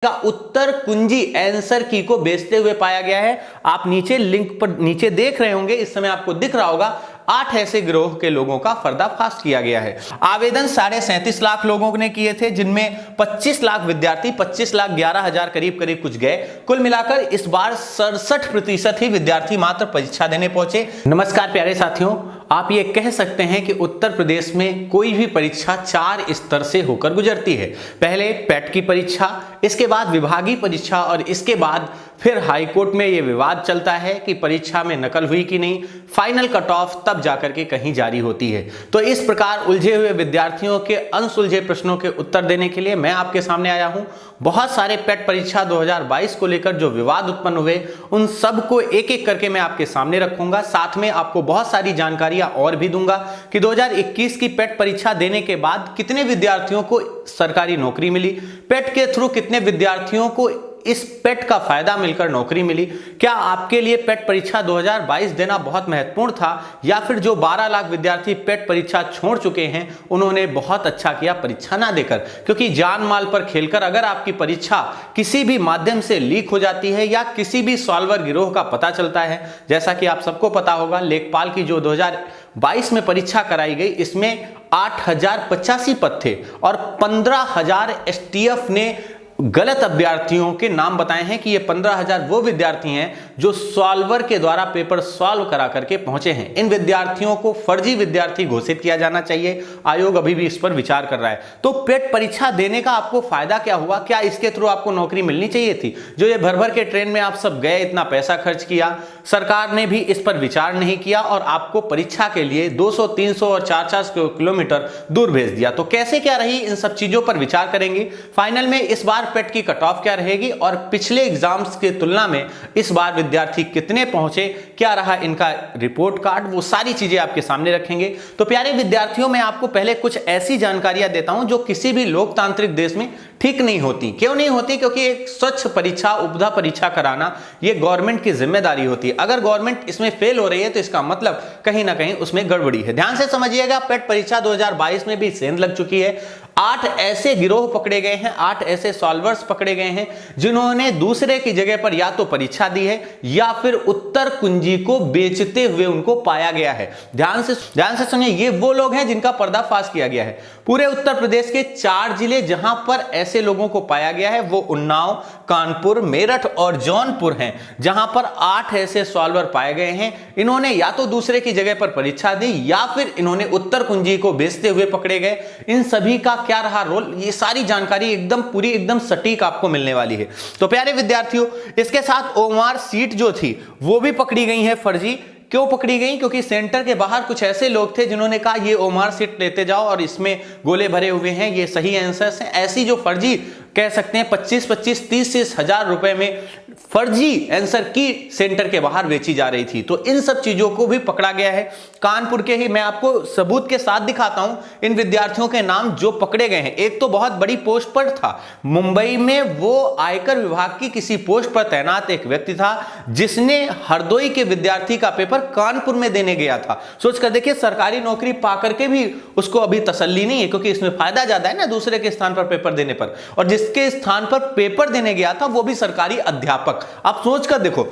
का उत्तर कुंजी आंसर की को बेचते हुए पाया गया है। आप नीचे लिंक पर नीचे देख रहे होंगे, इस समय आपको दिख रहा होगा 8 ऐसे गिरोह के लोगों का पर्दाफाश किया गया है। आवेदन 37.5 लाख लोगों ने किए थे, जिनमें 25 लाख विद्यार्थी 25,11,000 करीब करीब कुछ गए। कुल मिलाकर इस बार 67% ही विद्यार्थी मात्र परीक्षा देने पहुंचे। नमस्कार प्यारे साथियों, आप ये कह सकते हैं कि उत्तर प्रदेश में कोई भी परीक्षा 4 स्तर से होकर गुजरती है। पहले पेट की परीक्षा, इसके बाद विभागीय परीक्षा और इसके बाद फिर हाईकोर्ट में यह विवाद चलता है कि परीक्षा में नकल हुई कि नहीं। फाइनल कट ऑफ तब जाकर के कहीं जारी होती है। तो इस प्रकार उलझे हुए विद्यार्थियों के अनसुलझे प्रश्नों के उत्तर देने के लिए मैं आपके सामने आया हूं। बहुत सारे पेट परीक्षा 2022 को लेकर जो विवाद उत्पन्न हुए, उन सब को एक एक करके मैं आपके सामने रखूंगा। साथ में आपको बहुत सारी जानकारियां और भी दूंगा कि 2021 की पेट परीक्षा देने के बाद कितने विद्यार्थियों को सरकारी नौकरी मिली, पेट के थ्रू कितने विद्यार्थियों को इस पेट का फायदा मिलकर नौकरी मिली। क्या आपके लिए पेट परीक्षा 2022 देना बहुत महत्वपूर्ण था, या फिर जो 12 लाख विद्यार्थी पेट परीक्षा छोड़ चुके हैं उन्होंने बहुत अच्छा किया परीक्षा ना देकर। क्योंकि जान माल पर खेलकर अगर आपकी परीक्षा किसी भी माध्यम से लीक हो जाती है या किसी भी सॉल्वर गिरोह का पता चलता है, जैसा कि आप सबको पता होगा लेखपाल की जो 2022 में परीक्षा कराई गई, इसमें 8,085 पद थे और 15,000 एसटीएफ ने गलत अभ्यर्थियों के नाम बताए हैं कि ये 15,000 वो विद्यार्थी हैं जो सॉल्वर के द्वारा पेपर सॉल्व करा करके पहुंचे हैं। इन विद्यार्थियों को फर्जी विद्यार्थी घोषित किया जाना चाहिए। आयोग अभी भी इस पर विचार कर रहा है। तो पेट परीक्षा देने का आपको फायदा क्या हुआ? क्या इसके थ्रू आपको नौकरी मिलनी चाहिए थी? जो ये भर भर के ट्रेन में आप सब गए, इतना पैसा खर्च किया, सरकार ने भी इस पर विचार नहीं किया और आपको परीक्षा के लिए 200, 300 और 400 किलोमीटर दूर भेज दिया। तो कैसे क्या रही, इन सब चीजों पर विचार करेंगे। फाइनल में इस बार पेट की कट ऑफ क्या रहेगी और पिछले एग्जाम्स की तुलना में इस बार विद्यार्थी कितने पहुंचे, क्या रहा इनका रिपोर्ट कार्ड, वो सारी चीजें आपके सामने रखेंगे। तो प्यारे विद्यार्थियों, मैं आपको पहले कुछ ऐसी जानकारियां देता हूं जो किसी भी लोकतांत्रिक देश में ठीक नहीं होती। क्यों नहीं होती? क्योंकि एक स्वच्छ परीक्षा, उपधा परीक्षा कराना ये गवर्नमेंट की जिम्मेदारी होती है। अगर गवर्नमेंट इसमें फेल हो रही है तो इसका मतलब कहीं ना कहीं उसमें गड़बड़ी है। ध्यान से समझिएगा, पेट परीक्षा 2022 में भी सेंध लग चुकी है। 8 ऐसे गिरोह पकड़े गए हैं, 8 ऐसे सॉल्वर्स पकड़े गए हैं जिन्होंने दूसरे की जगह पर या तो परीक्षा दी है या फिर उत्तर कुंजी को बेचते हुए उनको पाया गया है। ध्यान से सुनिए, ये वो लोग हैं जिनका पर्दाफाश किया गया है। पूरे उत्तर प्रदेश के 4 जिले जहां पर ऐसे लोगों को पाया गया है वो उन्नाव, कानपुर, मेरठ और जौनपुर हैं, जहां पर 8 ऐसे सॉल्वर पाए गए हैं। इन्होंने या तो दूसरे की जगह पर परीक्षा दी या फिर इन्होंने उत्तर कुंजी को बेचते हुए पकड़े गए। इन सभी का क्या रहा रोल, ये सारी जानकारी एकदम पूरी एकदम सटीक आपको मिलने वाली है। तो प्यारे विद्यार्थियों, इसके साथ ओमार सीट जो थी वो भी पकड़ी गई है फर्जी। क्यों पकड़ी गई? क्योंकि सेंटर के बाहर कुछ ऐसे लोग थे जिन्होंने कहा ये ओमार सीट लेते जाओ और इसमें गोले भरे हुए हैं, ये सही आंसर्स हैं। ऐसी जो फर्जी कह सकते हैं 25-25, 30 हजार रुपए में फर्जी आंसर की सेंटर के बाहर बेची जा रही थी। तो इन सब चीजों को भी पकड़ा गया है। कानपुर के ही मैं आपको सबूत के साथ दिखाता हूं इन विद्यार्थियों के नाम जो पकड़े गए हैं। एक तो बहुत बड़ी पोस्ट पर था, मुंबई में वो आयकर विभाग की किसी पोस्ट पर तैनात एक व्यक्ति था जिसने हरदोई के विद्यार्थी का पेपर कानपुर में देने गया था। सोचकर देखिए, सरकारी नौकरी पाकर के भी उसको अभी तसल्ली नहीं है, क्योंकि इसमें फायदा ज्यादा है ना दूसरे के स्थान पर पेपर देने पर। और जिसके स्थान पर पेपर देने गया था वो भी सरकारी अध्यापक। आप सोचकर देखो,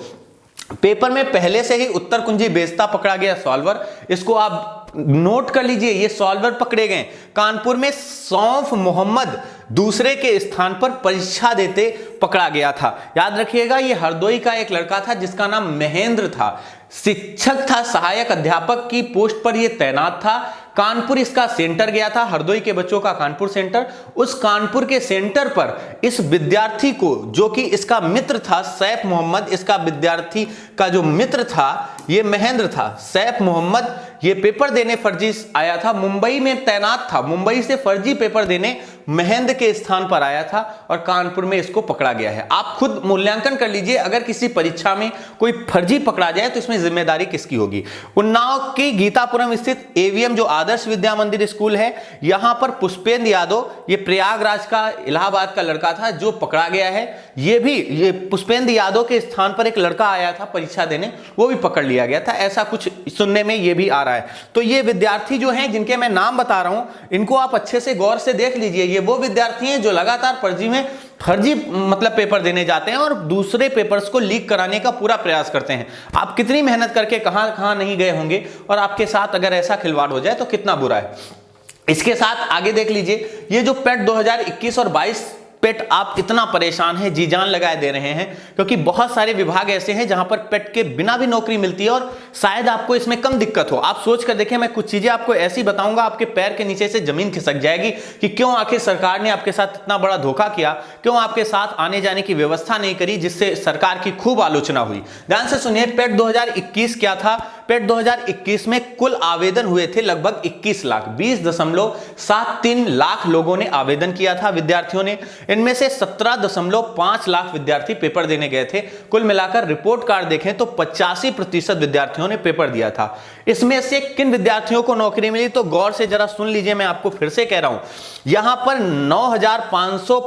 पेपर में पहले से ही उत्तर कुंजी बेचता पकड़ा गया सॉल्वर। इसको आप नोट कर लीजिए, ये सॉल्वर पकड़े गए। कानपुर में सौंफ मोहम्मद दूसरे के स्थान पर परीक्षा देते पकड़ा गया था। याद रखिएगा, ये हरदोई का एक लड़का था जिसका नाम महेंद्र था, शिक्षक था, सहायक अध्यापक की पोस्ट पर यह तैनात था। कानपुर इसका सेंटर गया था, हरदोई के बच्चों का कानपुर सेंटर। उस कानपुर के सेंटर पर इस विद्यार्थी को, जो कि इसका मित्र था सैफ मोहम्मद, इसका विद्यार्थी का जो मित्र था ये महेंद्र था, सैफ मोहम्मद, ये पेपर देने फर्जी आया था, मुंबई में तैनात था। मुंबई से फर्जी पेपर देने महेंद्र के स्थान पर आया था और कानपुर में इसको पकड़ा गया है। आप खुद मूल्यांकन कर लीजिए, अगर किसी परीक्षा में कोई फर्जी पकड़ा जाए तो इसमें जिम्मेदारी किसकी होगी। उन्नाव की गीतापुरम स्थित एवीएम जो आदर्श विद्या मंदिर स्कूल है, यहां पर पुष्पेंद्र यादव, ये प्रयागराज का, इलाहाबाद का लड़का था जो पकड़ा गया है। ये पुष्पेंद्र यादव के स्थान पर एक लड़का आया था परीक्षा देने, वो भी पकड़ लिया गया था। ऐसा कुछ सुनने में ये भी आ रहा है। तो ये विद्यार्थी जो हैं जिनके मैं नाम बता रहा हूं, इनको आप अच्छे से गौर से देख लीजिए। ये वो विद्यार्थी हैं जो लगातार फर्जी में फर्जी मतलब पेपर देने जाते हैं और दूसरे पेपर्स को लीक कराने का पूरा प्रयास करते हैं। आप कितनी मेहनत करके कहां कहां नहीं गए होंगे, और आपके साथ अगर ऐसा खिलवाड़ हो जाए तो कितना बुरा है। इसके साथ आगे देख लीजिए, ये जो पेट 2021 और 22 पेट आप इतना परेशान है, जी जान लगाए दे रहे हैं, क्योंकि बहुत सारे विभाग ऐसे हैं जहां पर पेट के बिना भी नौकरी मिलती है और शायद आपको इसमें कम दिक्कत हो। आप सोच कर देखिए, मैं कुछ चीजें आपको ऐसी बताऊंगा, आपके पैर के नीचे से जमीन खिसक जाएगी कि क्यों आखिर सरकार ने आपके साथ इतना बड़ा धोखा किया, क्यों आपके साथ आने जाने की व्यवस्था नहीं करी, जिससे सरकार की खूब आलोचना हुई। ध्यान से सुनिए, पेट 2021 क्या था। पेट 2021 में कुल आवेदन हुए थे लगभग 21 लाख, 20.73 लाख लोगों ने आवेदन किया था, विद्यार्थियों ने। इनमें से 17.5 लाख विद्यार्थी पेपर देने गए थे। कुल मिलाकर रिपोर्ट कार्ड देखें तो 85% विद्यार्थियों ने पेपर दिया था। इसमें से किन विद्यार्थियों को नौकरी मिली, तो गौर से जरा सुन लीजिए, मैं आपको फिर से कह रहा हूं। यहां पर 9500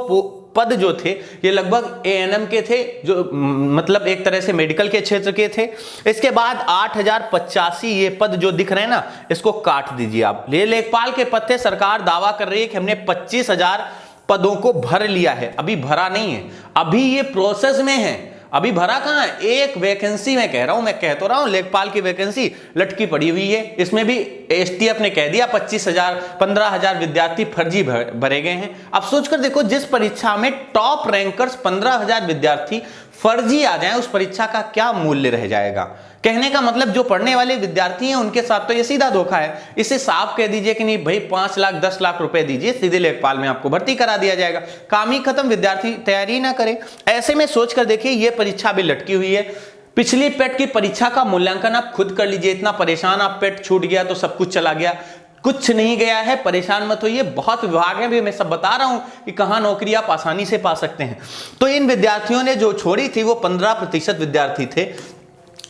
पद जो थे ये लगभग एएनएम के थे, जो मतलब एक तरह से मेडिकल के क्षेत्र के थे। इसके बाद 8085 ये पद जो दिख रहे हैं ना, इसको काट दीजिए आप। ये लेखपाल के पद थे। सरकार दावा कर रही है कि हमने 25,000 पदों को भर लिया है। अभी भरा नहीं है, अभी ये प्रोसेस में है। अभी भरा कहां है? एक वैकेंसी मैं कह रहा हूं, मैं कह तो रहा हूं, लेखपाल की वैकेंसी लटकी पड़ी हुई है। इसमें भी एसटीएफ ने कह दिया 25,000 15,000 विद्यार्थी फर्जी भरे गए हैं। अब सोचकर देखो, जिस परीक्षा में टॉप रैंकर्स 15,000 विद्यार्थी फर्जी आ जाए, उस परीक्षा का क्या मूल्य रह जाएगा। कहने का मतलब जो पढ़ने वाले विद्यार्थी हैं उनके साथ तो ये सीधा धोखा है। इसे साफ कह दीजिए कि नहीं भाई 5 लाख 10 लाख रुपए दीजिए, सीधे लेखपाल में आपको भर्ती करा दिया जाएगा। काम ही खत्म, विद्यार्थी तैयारी ना करें। ऐसे में सोचकर देखिए, ये परीक्षा भी लटकी हुई है। पिछली पेट की परीक्षा का मूल्यांकन आप खुद कर लीजिए। इतना परेशान आप, पेट छूट गया तो सब कुछ चला गया, कुछ नहीं गया है, परेशान मत होइए। बहुत विभाग हैं, भी मैं सब बता रहा हूं कि कहां नौकरी आप आसानी से पा सकते हैं। तो इन विद्यार्थियों ने जो छोड़ी थी वो 15% विद्यार्थी थे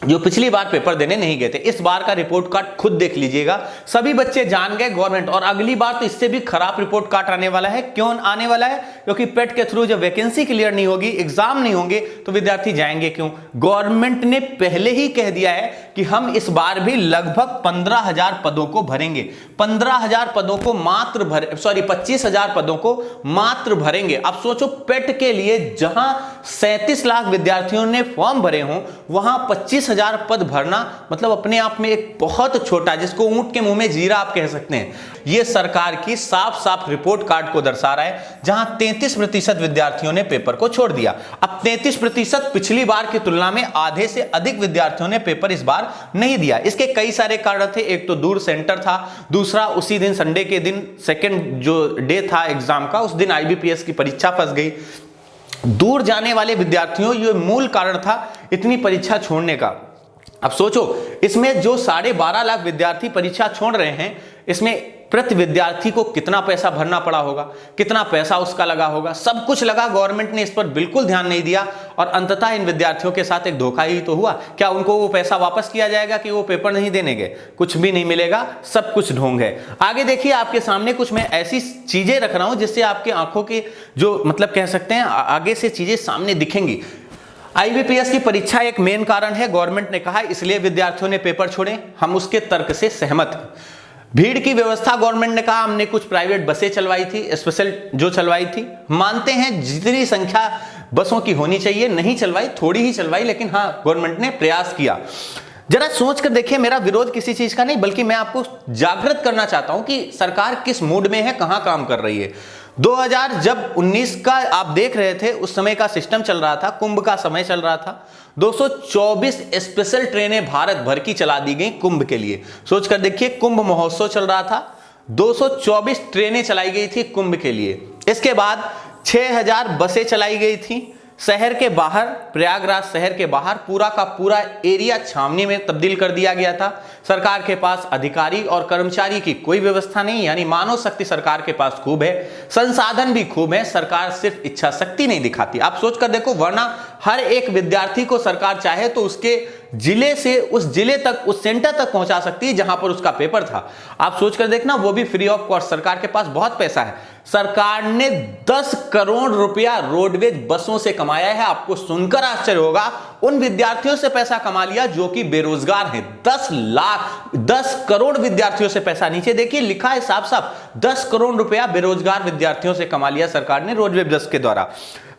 जो पिछली बार पेपर देने नहीं गए थे। इस बार का रिपोर्ट कार्ड खुद देख लीजिएगा, सभी बच्चे जान गए गवर्नमेंट, और अगली बार तो इससे भी खराब रिपोर्ट कार्ड आने वाला है। क्यों आने वाला है? क्योंकि पेट के थ्रू जब वैकेंसी क्लियर नहीं होगी, एग्जाम नहीं होंगे, तो विद्यार्थी जाएंगे क्यों? गवर्नमेंट ने पहले ही कह दिया है कि हम इस बार भी लगभग 15,000 पदों को भरेंगे। 15,000 पदों को मात्र 25,000 पदों को मात्र भरेंगे। अब सोचो, पेट के लिए जहां 37 लाख विद्यार्थियों ने फॉर्म भरे हों, वहां 25,000 पद भरना मतलब अपने आप में एक बहुत छोटा, जिसको ऊंट के मुंह में जीरा आप कह सकते हैं। यह सरकार की साफ साफ रिपोर्ट कार्ड को दर्शा रहा है, जहां 33% विद्यार्थियों ने पेपर को छोड़ दिया। अब 33% पिछली बार की तुलना में आधे से अधिक विद्यार्थियों ने पेपर इस बार नहीं दिया। इसके कई सारे कारण थे। एक तो दूर सेंटर था, दूसरा उसी दिन संडे के दिन सेकेंड जो डे था एग्जाम का, उस दिन आईबीपीएस की परीक्षा फंस गई। दूर जाने वाले विद्यार्थियों, ये मूल कारण था इतनी परीक्षा छोड़ने का। अब सोचो, इसमें जो 12.5 लाख विद्यार्थी परीक्षा छोड़ रहे हैं, इसमें प्रति विद्यार्थी को कितना पैसा भरना पड़ा होगा, कितना पैसा उसका लगा होगा, सब कुछ लगा। गवर्नमेंट ने इस पर बिल्कुल ध्यान नहीं दिया और अंततः इन विद्यार्थियों के साथ एक धोखा ही तो हुआ। क्या उनको वो पैसा वापस किया जाएगा कि वो पेपर नहीं देने गए? कुछ भी नहीं मिलेगा, सब कुछ ढोंग है। आगे देखिए, आपके सामने कुछ मैं ऐसी चीजें रख रहा हूं जिससे आपकी आंखों की जो मतलब कह सकते हैं आगे से चीजें सामने दिखेंगी। आईबीपीएस की परीक्षा एक मेन कारण है, गवर्नमेंट ने कहा इसलिए विद्यार्थियों ने पेपर छोड़े। हम उसके तर्क से सहमत हैं। भीड़ की व्यवस्था, गवर्नमेंट ने कहा हमने कुछ प्राइवेट बसें चलवाई थी, स्पेशल जो चलवाई थी। मानते हैं जितनी संख्या बसों की होनी चाहिए नहीं चलवाई, थोड़ी ही चलवाई, लेकिन हाँ गवर्नमेंट ने प्रयास किया। जरा सोच कर देखिए, मेरा विरोध किसी चीज का नहीं, बल्कि मैं आपको जागृत करना चाहता हूं कि सरकार किस मूड में है, कहां काम कर रही है। 2019 का आप देख रहे थे, उस समय का सिस्टम चल रहा था, कुंभ का समय चल रहा था। 224 स्पेशल ट्रेनें भारत भर की चला दी गई कुंभ के लिए। सोचकर देखिए, कुंभ महोत्सव चल रहा था, 224 ट्रेनें चलाई गई थी कुंभ के लिए। इसके बाद 6,000 बसें चलाई गई थी। शहर के बाहर, प्रयागराज शहर के बाहर पूरा का पूरा एरिया छावनी में तब्दील कर दिया गया था। सरकार के पास अधिकारी और कर्मचारी की कोई व्यवस्था नहीं, यानी मानव शक्ति सरकार के पास खूब है, संसाधन भी खूब है, सरकार सिर्फ इच्छा शक्ति नहीं दिखाती। आप सोचकर देखो, वरना हर एक विद्यार्थी को सरकार चाहे तो उसके जिले से उस जिले तक, उस सेंटर तक पहुंचा सकती है जहां पर उसका पेपर था। आप सोचकर देखना, वो भी फ्री ऑफ कॉस्ट। सरकार के पास बहुत पैसा है। सरकार ने 10 करोड़ रुपया रोडवेज बसों से कमाया है। आपको सुनकर आश्चर्य होगा, उन विद्यार्थियों से पैसा कमा लिया जो कि बेरोजगार हैं। 10 करोड़ विद्यार्थियों से पैसा, नीचे देखिए लिखा है साफ साफ, 10 करोड़ रुपया बेरोजगार विद्यार्थियों से कमा लिया सरकार ने रोडवेज बस के द्वारा।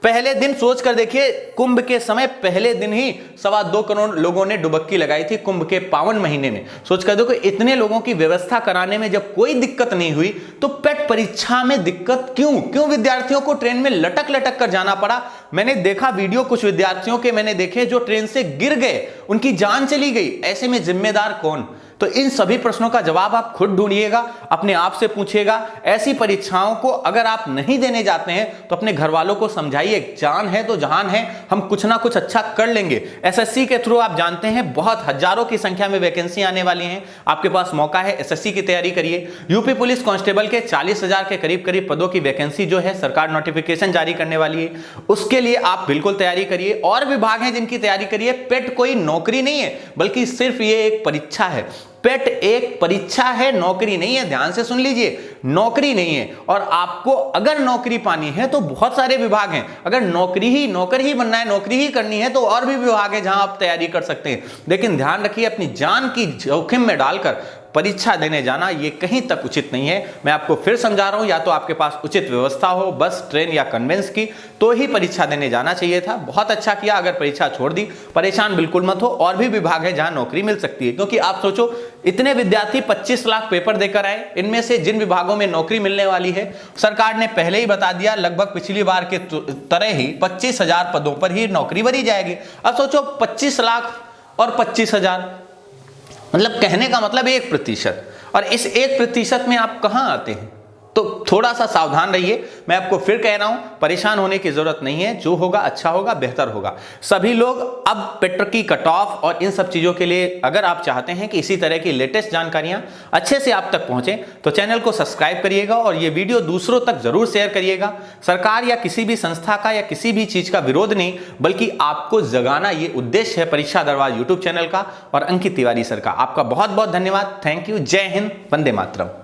पहले दिन सोच कर देखिए, कुंभ के समय पहले दिन ही 2.25 करोड़ लोगों ने डुबक्की लगाई थी कुंभ के पावन महीने में। सोच कर देखो, इतने लोगों की व्यवस्था कराने में जब कोई दिक्कत नहीं हुई तो पेट परीक्षा में दिक्कत क्यों विद्यार्थियों को ट्रेन में लटक लटक कर जाना पड़ा। मैंने देखा वीडियो, कुछ विद्यार्थियों के मैंने देखे जो ट्रेन से गिर गए, उनकी जान चली गई। ऐसे में जिम्मेदार कौन? तो इन सभी प्रश्नों का जवाब आप खुद ढूंढिएगा, अपने आप से पूछिएगा। ऐसी परीक्षाओं को अगर आप नहीं देने जाते हैं तो अपने घर वालों को समझाइए, जान है तो जहान है, हम कुछ ना कुछ अच्छा कर लेंगे। एसएससी के थ्रू आप जानते हैं बहुत हजारों की संख्या में वैकेंसी आने वाली हैं, आपके पास मौका है, एसएससी की तैयारी करिए। यूपी पुलिस कांस्टेबल के 40,000 के करीब पदों की वैकेंसी जो है सरकार नोटिफिकेशन जारी करने वाली है, उसके लिए आप बिल्कुल तैयारी करिए। और विभाग हैं जिनकी तैयारी करिए। पेट कोई नौकरी नहीं है, बल्कि सिर्फ ये एक परीक्षा है। पेट एक परीक्षा है, नौकरी नहीं है। ध्यान से सुन लीजिए, नौकरी नहीं है। और आपको अगर नौकरी पानी है तो बहुत सारे विभाग हैं। अगर नौकर ही बनना है, नौकरी ही करनी है, तो और भी विभाग है जहां आप तैयारी कर सकते हैं। लेकिन ध्यान रखिए, अपनी जान की जोखिम में डालकर परीक्षा देने जाना ये कहीं तक उचित नहीं है। मैं आपको फिर समझा रहा हूं, या तो आपके पास उचित व्यवस्था हो, बस, ट्रेन या कन्वेंस की, तो ही परीक्षा देने जाना चाहिए था। बहुत अच्छा किया अगर परीक्षा छोड़ दी। परेशान बिल्कुल मत हो, और भी विभाग है जहां नौकरी मिल सकती है। क्योंकि आप सोचो, इतने विद्यार्थी 25 लाख पेपर देकर आए, इनमें से जिन विभागों में नौकरी मिलने वाली है सरकार ने पहले ही बता दिया, लगभग पिछली बार के तरह ही 25,000 पदों पर ही नौकरी भरी जाएगी। अब सोचो 25 लाख और 25,000, मतलब कहने का मतलब 1%। और इस 1% में आप कहां आते हैं? तो थोड़ा सा सावधान रहिए। मैं आपको फिर कह रहा हूं, परेशान होने की जरूरत नहीं है। जो होगा अच्छा होगा, बेहतर होगा। सभी लोग अब पेट की कट ऑफ और इन सब चीजों के लिए अगर आप चाहते हैं कि इसी तरह की लेटेस्ट जानकारियां अच्छे से आप तक पहुंचे, तो चैनल को सब्सक्राइब करिएगा और ये वीडियो दूसरों तक जरूर शेयर करिएगा। सरकार या किसी भी संस्था का या किसी भी चीज का विरोध नहीं, बल्कि आपको जगाना ये उद्देश्य है परीक्षा दरबार यूट्यूब चैनल का और अंकित तिवारी सर का। आपका बहुत बहुत धन्यवाद। Thank you. जय हिंद, वंदे मातरम।